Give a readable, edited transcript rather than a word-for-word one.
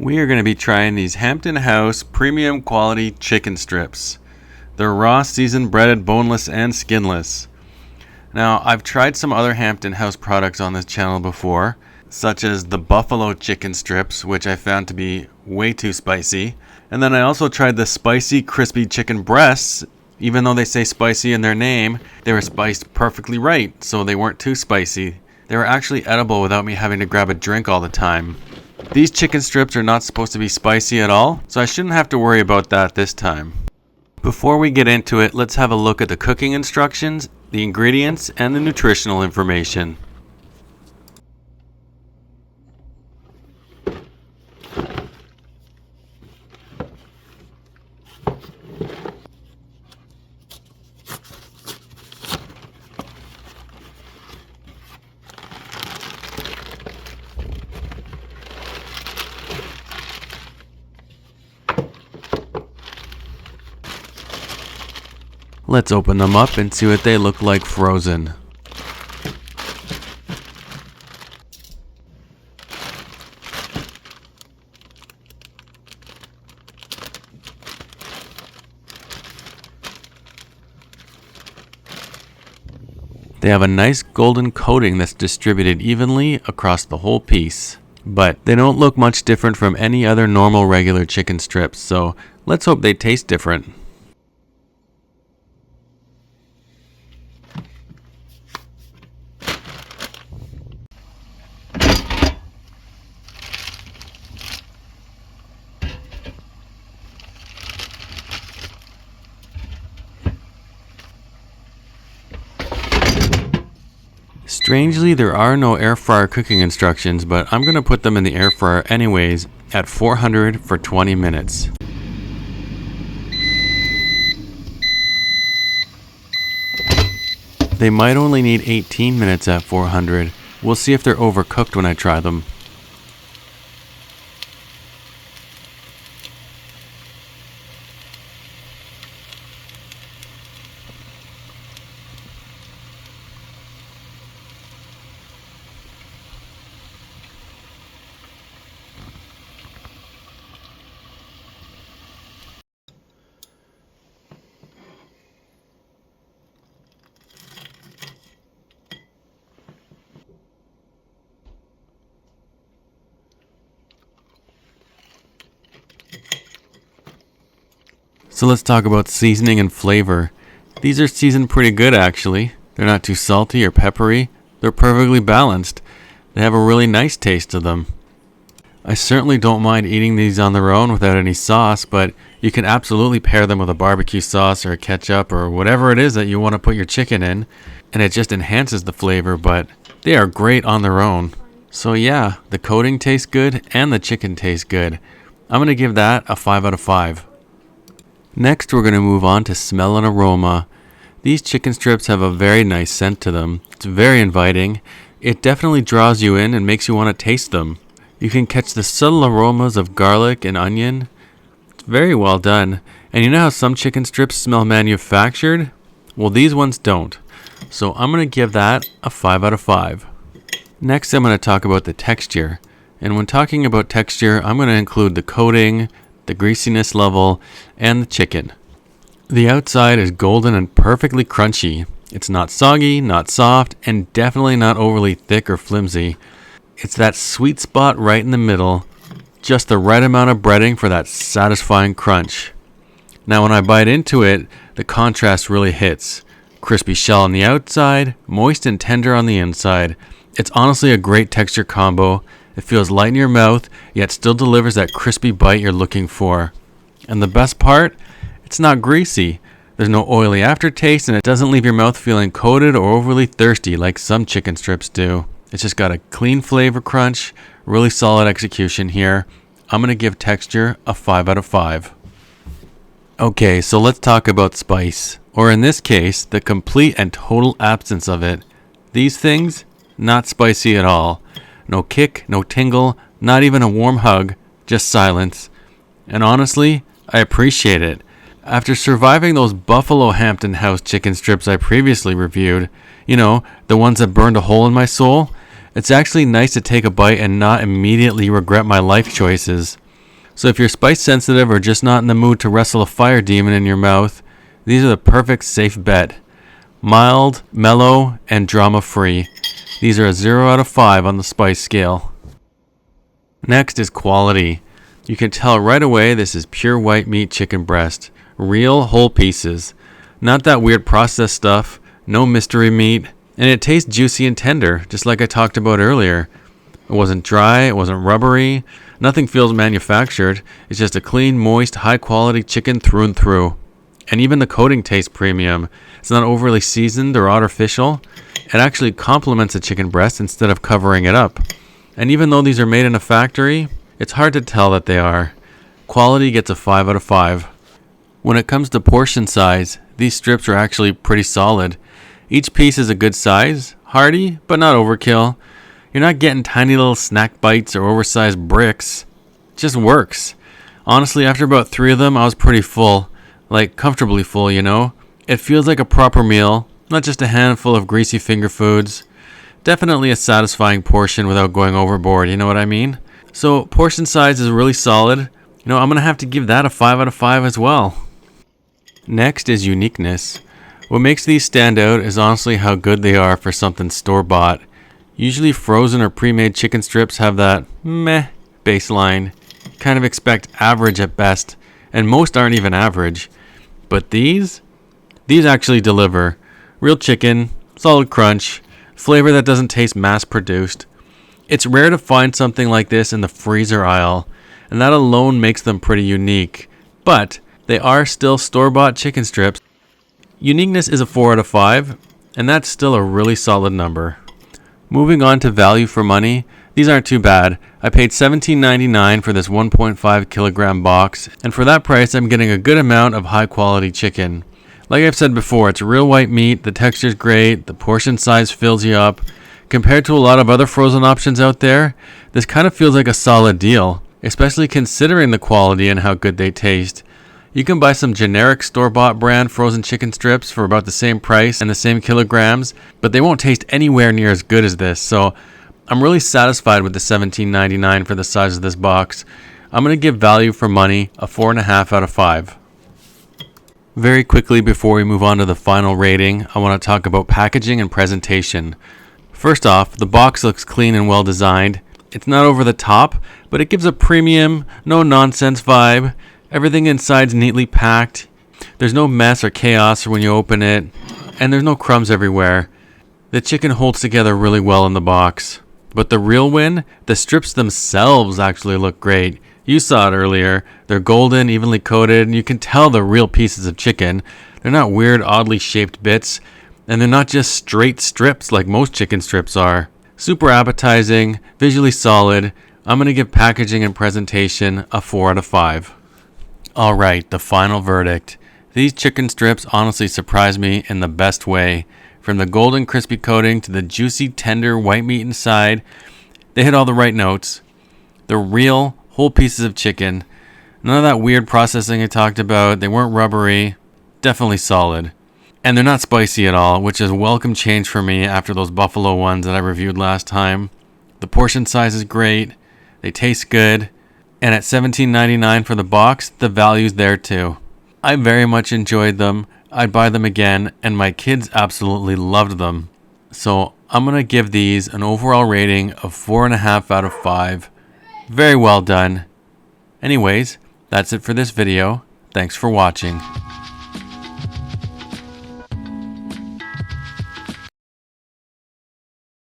We are going to be trying these Hampton House premium quality chicken strips. They're raw, seasoned, breaded, boneless, and skinless. Now, I've tried some other Hampton House products on this channel before, such as the buffalo chicken strips, which I found to be way too spicy. And then I also tried the spicy, crispy chicken breasts. Even though they say spicy in their name, they were spiced perfectly right, so they weren't too spicy. They were actually edible without me having to grab a drink all the time. These chicken strips are not supposed to be spicy at all, so I shouldn't have to worry about that this time. Before we get into it, let's have a look at the cooking instructions, the ingredients, and the nutritional information. Let's open them up and see what they look like frozen. They have a nice golden coating that's distributed evenly across the whole piece. But they don't look much different from any other normal regular chicken strips, so let's hope they taste different. Strangely, there are no air fryer cooking instructions, but I'm going to put them in the air fryer anyways at 400 for 20 minutes. They might only need 18 minutes at 400. We'll see if they're overcooked when I try them. So let's talk about seasoning and flavor. These are seasoned pretty good actually. They're not too salty or peppery. They're perfectly balanced. They have a really nice taste to them. I certainly don't mind eating these on their own without any sauce, but you can absolutely pair them with a barbecue sauce or a ketchup or whatever it is that you want to put your chicken in, and it just enhances the flavor, but they are great on their own. So yeah, the coating tastes good and the chicken tastes good. I'm going to give that a 5 out of 5. Next, we're going to move on to smell and aroma. These chicken strips have a very nice scent to them. It's very inviting. It definitely draws you in and makes you want to taste them. You can catch the subtle aromas of garlic and onion. It's very well done. And you know how some chicken strips smell manufactured? Well, these ones don't. So I'm going to give that a 5 out of 5. Next, I'm going to talk about the texture. And when talking about texture, I'm going to include the coating, the greasiness level, and the chicken. The outside is golden and perfectly crunchy. It's not soggy, not soft, and definitely not overly thick or flimsy. It's that sweet spot right in the middle, just the right amount of breading for that satisfying crunch. Now when I bite into it, the contrast really hits. Crispy shell on the outside, moist and tender on the inside. It's honestly a great texture combo. It feels light in your mouth, yet still delivers that crispy bite you're looking for. And the best part? It's not greasy. There's no oily aftertaste, and it doesn't leave your mouth feeling coated or overly thirsty like some chicken strips do. It's just got a clean flavor crunch, really solid execution here. I'm going to give texture a 5 out of 5. Okay, so let's talk about spice, or in this case, the complete and total absence of it. These things, not spicy at all. No kick, no tingle, not even a warm hug, just silence. And honestly, I appreciate it. After surviving those Buffalo Hampton House chicken strips I previously reviewed, you know, the ones that burned a hole in my soul, it's actually nice to take a bite and not immediately regret my life choices. So if you're spice sensitive or just not in the mood to wrestle a fire demon in your mouth, these are the perfect safe bet. Mild, mellow, and drama-free. These are a 0 out of 5 on the spice scale. Next is quality. You can tell right away this is pure white meat chicken breast. Real whole pieces. Not that weird processed stuff. No mystery meat. And it tastes juicy and tender, just like I talked about earlier. It wasn't dry, it wasn't rubbery. Nothing feels manufactured. It's just a clean, moist, high-quality chicken through and through. And even the coating tastes premium. It's not overly seasoned or artificial. It actually complements a chicken breast instead of covering it up. And even though these are made in a factory, it's hard to tell that they are. Quality gets a 5 out of 5. When it comes to portion size, these strips are actually pretty solid. Each piece is a good size, hearty, but not overkill. You're not getting tiny little snack bites or oversized bricks. It just works. Honestly, after about 3 of them, I was pretty full. Like, comfortably full, you know? It feels like a proper meal, not just a handful of greasy finger foods. Definitely a satisfying portion without going overboard, you know what I mean? So, portion size is really solid. You know, I'm going to have to give that a 5 out of 5 as well. Next is uniqueness. What makes these stand out is honestly how good they are for something store-bought. Usually frozen or pre-made chicken strips have that meh baseline. Kind of expect average at best, and most aren't even average. But these actually deliver. Real chicken, solid crunch, flavor that doesn't taste mass-produced. It's rare to find something like this in the freezer aisle, and that alone makes them pretty unique. But they are still store-bought chicken strips. Uniqueness is a 4 out of 5, and that's still a really solid number. Moving on to value for money, these aren't too bad. I paid $17.99 for this 1.5 kilogram box, and for that price I'm getting a good amount of high quality chicken. Like I've said before, it's real white meat, the texture's great, the portion size fills you up. Compared to a lot of other frozen options out there, this kind of feels like a solid deal, especially considering the quality and how good they taste. You can buy some generic store-bought brand frozen chicken strips for about the same price and the same kilograms, but they won't taste anywhere near as good as this, so I'm really satisfied with the $17.99 for the size of this box. I'm going to give value for money a 4.5 out of 5. Very quickly before we move on to the final rating, I want to talk about packaging and presentation. First off, the box looks clean and well designed. It's not over the top, but it gives a premium, no nonsense vibe. Everything inside's neatly packed. There's no mess or chaos when you open it, and there's no crumbs everywhere. The chicken holds together really well in the box. But the real win, the strips themselves actually look great. You saw it earlier. They're golden, evenly coated, and you can tell they're real pieces of chicken. They're not weird, oddly shaped bits, and they're not just straight strips like most chicken strips are. Super appetizing, visually solid. I'm going to give packaging and presentation a 4 out of 5. Alright, the final verdict. These chicken strips honestly surprised me in the best way. From the golden crispy coating to the juicy tender white meat inside, they hit all the right notes. They're real, whole pieces of chicken. None of that weird processing I talked about. They weren't rubbery. Definitely solid. And they're not spicy at all, which is a welcome change for me after those buffalo ones that I reviewed last time. The portion size is great. They taste good. And at $17.99 for the box, the value's there too. I very much enjoyed them. I'd buy them again, and my kids absolutely loved them. So I'm going to give these an overall rating of 4.5 out of 5. Very well done. Anyways, that's it for this video. Thanks for watching.